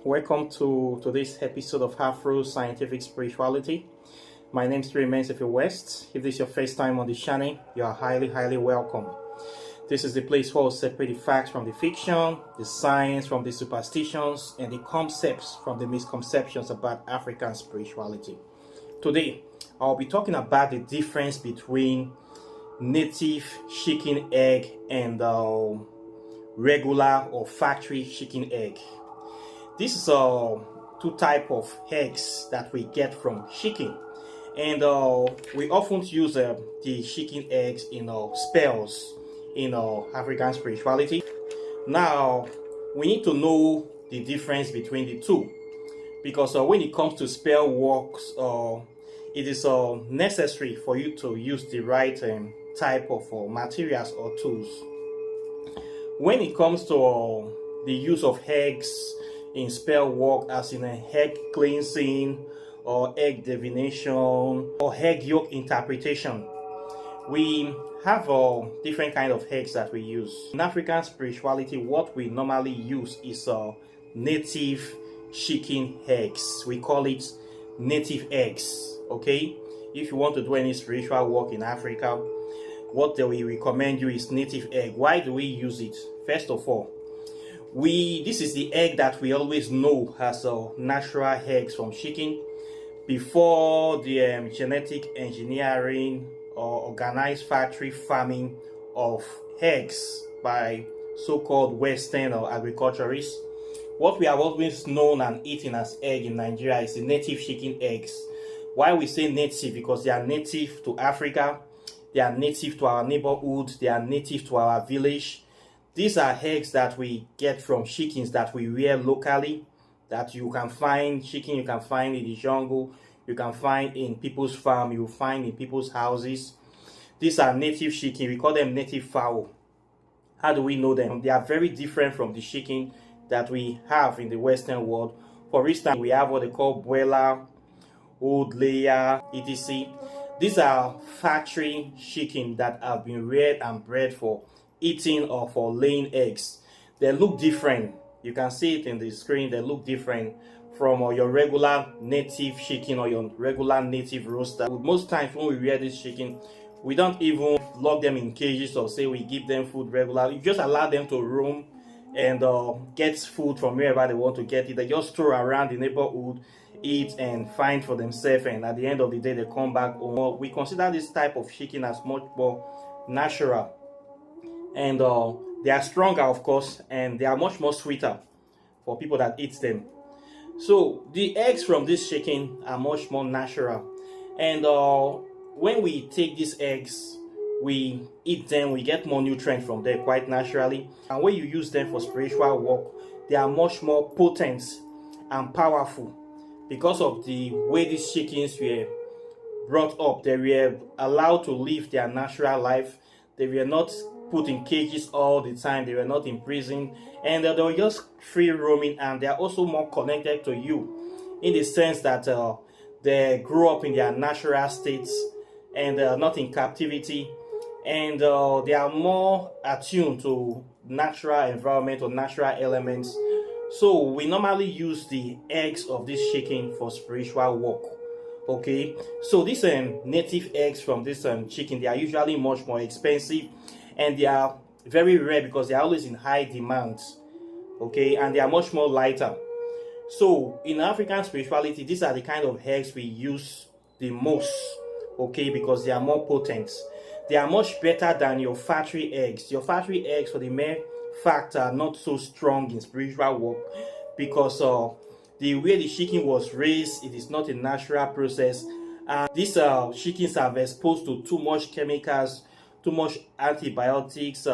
welcome to today's episode of Afro Scientific Spirituality. My name is remains West. If this is your first time on the channel, you are highly welcome. This is the place where we separate the facts from the fiction, the science from the superstitions, and the concepts from the misconceptions about African spirituality. Today, I'll be talking about the difference between native chicken egg and regular or factory chicken egg. This is two type of eggs that we get from chicken, and we often use the chicken eggs in spells in African spirituality. Now we need to know the difference between the two, because when it comes to spell works, it is necessary for you to use the right type of materials or tools. When it comes to the use of eggs in spell work, as in egg cleansing or egg divination or egg yolk interpretation, we have different kind of eggs that we use. In African spirituality, what we normally use is native chicken eggs. We call it native eggs. Okay, if you want to do any spiritual work in Africa, what we recommend you is native egg. Why do we use it? First of all, this is the egg that we always know as natural eggs from chicken before the genetic engineering or organized factory farming of eggs by so-called Western or agriculturists. What we have always known and eaten as egg in Nigeria is the native chicken eggs. Why we say native? Because they are native to Africa, they are native to our neighborhood, they are native to our village. These are eggs that we get from chickens that we rear locally, that you can find chicken, you can find in the jungle, you can find in people's farm, you find in people's houses. These are native chicken. We call them native fowl. How do we know them? They are very different from the chicken that we have in the Western world. For instance, we have what they call broiler, old layer, etc. These are factory chicken that have been reared and bred for eating or for laying eggs. They look different. You can see it in the screen. They look different from your regular native chicken or your regular native rooster. Most times when we rear this chicken, we don't even lock them in cages or say we give them food regularly. You just allow them to roam and get food from wherever they want to get it. They just stroll around the neighborhood, eat and find for themselves, and at the end of the day they come back home. We consider this type of chicken as much more natural, and they are stronger, of course, and they are much more sweeter for people that eat them. So the eggs from this chicken are much more natural, and when we take these eggs, we eat them, we get more nutrients from them quite naturally. And when you use them for spiritual work, they are much more potent and powerful because of the way these chickens were brought up. They were allowed to live their natural life. They were not put in cages all the time. They were not imprisoned, and they were just free roaming, and they are also more connected to you in the sense that they grew up in their natural states and not in captivity, and they are more attuned to natural environment or natural elements. So we normally use the eggs of this chicken for spiritual work. Okay, so these native eggs from this chicken, they are usually much more expensive, and they are very rare because they are always in high demand. Okay, and they are much more lighter. So in African spirituality, these are the kind of eggs we use the most. Okay, because they are more potent. They are much better than your factory eggs. Your factory eggs, for the mere fact, are not so strong in spiritual work because the way the chicken was raised, it is not a natural process. And these chickens are exposed to too much chemicals, too much antibiotics,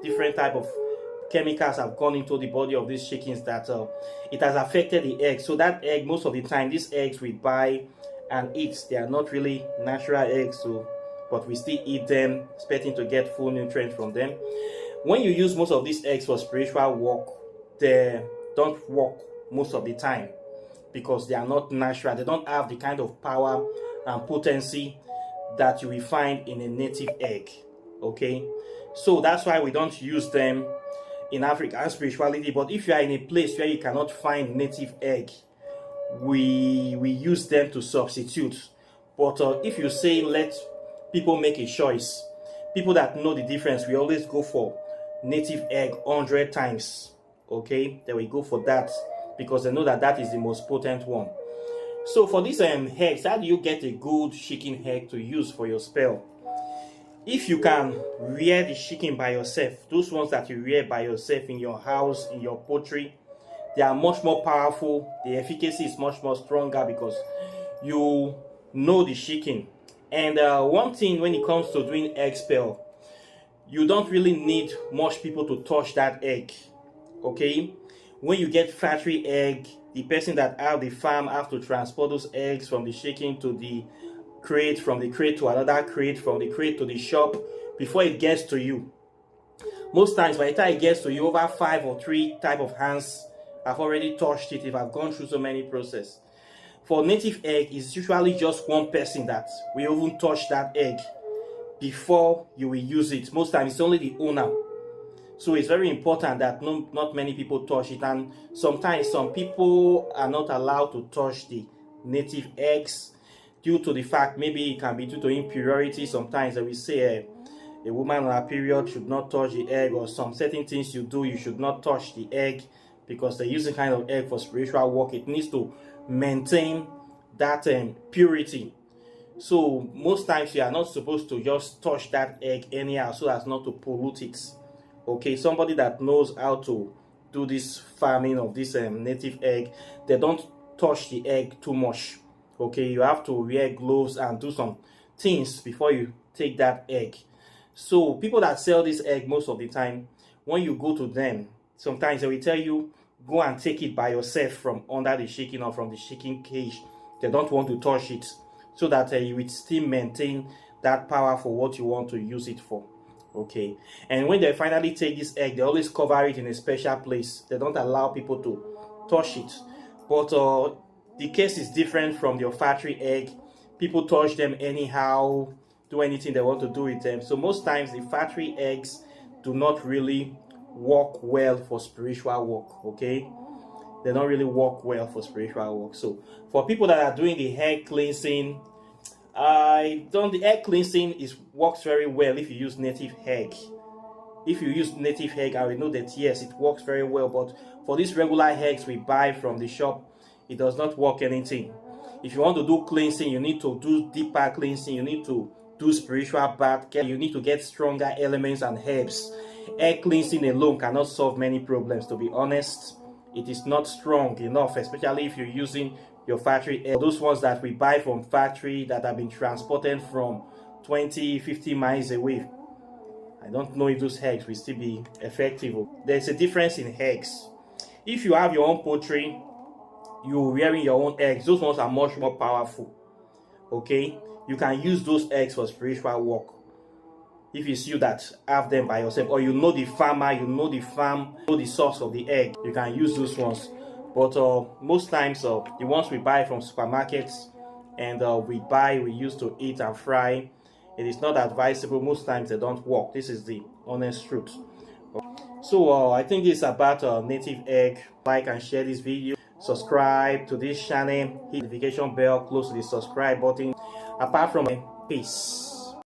different type of chemicals have gone into the body of these chickens that it has affected the egg. So that egg, most of the time, these eggs we buy and eat, they are not really natural eggs, but we still eat them, expecting to get full nutrients from them. When you use most of these eggs for spiritual work, they don't work most of the time because they are not natural. They don't have the kind of power and potency that you will find in a native egg. Okay, so that's why we don't use them in African spirituality, but if you are in a place where you cannot find native egg, we use them to substitute. But if you say let people make a choice, people that know the difference, we always go for native egg 100 times. Okay, then we go for that because they know that that is the most potent one. So for these eggs, how do you get a good chicken egg to use for your spell? If you can rear the chicken by yourself, those ones that you rear by yourself in your house, in your poultry, they are much more powerful. The efficacy is much more stronger because you know the chicken. And one thing when it comes to doing egg spell, you don't really need much people to touch that egg. Okay, when you get factory egg, the person that have the farm have to transport those eggs from the chicken to the crate, from the crate to another crate, from the crate to the shop before it gets to you. Most times by the time it gets to you, over 5 or 3 type of hands have already touched it if I've gone through so many processes. For native egg, it's usually just one person that will even touch that egg before you will use it. Most times it's only the owner. So it's very important that not many people touch it, and sometimes some people are not allowed to touch the native eggs due to the fact maybe it can be due to impurity. Sometimes they will say a woman on her period should not touch the egg, or some certain things you do, you should not touch the egg because they're using kind of egg for spiritual work. It needs to maintain that purity. So most times you are not supposed to just touch that egg anyhow so as not to pollute it. Okay, somebody that knows how to do this farming of this native egg, they don't touch the egg too much. Okay, you have to wear gloves and do some things before you take that egg. So people that sell this egg, most of the time when you go to them, sometimes they will tell you go and take it by yourself from under the chicken or from the chicken cage. They don't want to touch it so that you will still maintain that power for what you want to use it for. Okay, and when they finally take this egg, they always cover it in a special place. They don't allow people to touch it. But the case is different from your factory egg. People touch them anyhow, do anything they want to do with them. So most times the factory eggs do not really work well for spiritual work. Okay, they don't really work well for spiritual work. So for people that are doing the egg cleansing, the egg cleansing works very well if you use native egg. If you use native egg, I will know that yes, it works very well. But for these regular eggs we buy from the shop, it does not work anything. If you want to do cleansing, you need to do deeper cleansing. You need to do spiritual bath. You need to get stronger elements and herbs. Egg cleansing alone cannot solve many problems. To be honest, it is not strong enough, especially if you're using your factory egg. Those ones that we buy from factory that have been transported from 20-50 miles away, I don't know if those eggs will still be effective. There's a difference in eggs. If you have your own poultry, you're rearing your own eggs, those ones are much more powerful. Okay, you can use those eggs for spiritual work. If it's you that have them by yourself, or you know the farmer, you know the farm, you know the source of the egg, you can use those ones. But most times the ones we buy from supermarkets and we use to eat and fry, it is not advisable. Most times they don't work. This is the honest truth. So I think this is about native egg. Like and share this video. Subscribe to this channel. Hit the notification bell close to the subscribe button. Apart from peace.